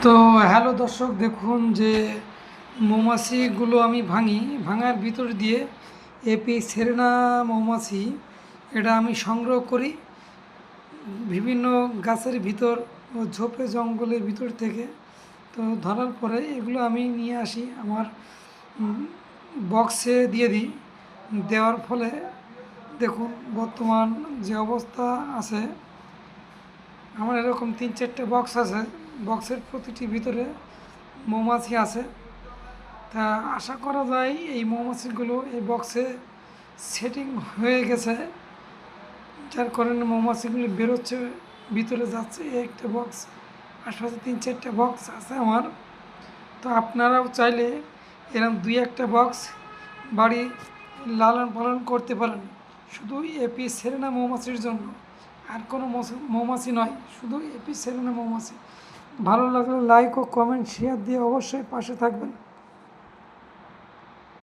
তো হ্যালো দর্শক, দেখুন যে মৌমাছিগুলো আমি ভাঙার ভিতর দিয়ে এপি সেরেনা মৌমাছি এটা আমি সংগ্রহ করি বিভিন্ন গাছের ভিতর ও ঝোপে জঙ্গলের ভিতর থেকে। তো ধরার পরে এগুলো আমি নিয়ে আসি আমার বক্সে দিয়ে দিই। দেওয়ার ফলে দেখুন বর্তমান যে অবস্থা আছে, আমার এরকম 3-4টে বক্স আছে। বক্সের প্রতিটি ভিতরে মৌমাছি আছে। তা আশা করা যায় এই মৌমাছিগুলো এই বক্সে সেটিং হয়ে গেছে, যার কারণে মৌমাছিগুলো বেরোচ্ছে, ভিতরে যাচ্ছে। এই একটা বক্স, আশেপাশে 3-4টে বক্স আছে আমার। তো আপনারাও চাইলে এরকম 2-1টা বক্স বাড়ি লালন পালন করতে পারেন, শুধু এপি সেরেনা মৌমাছির জন্য, আর কোনো মৌমাছি নয়, শুধু এপি সেরেনা মৌমাছি। ভালো লাগলে লাইক ও কমেন্ট শেয়ার দিয়ে অবশ্যই পাশে থাকবেন।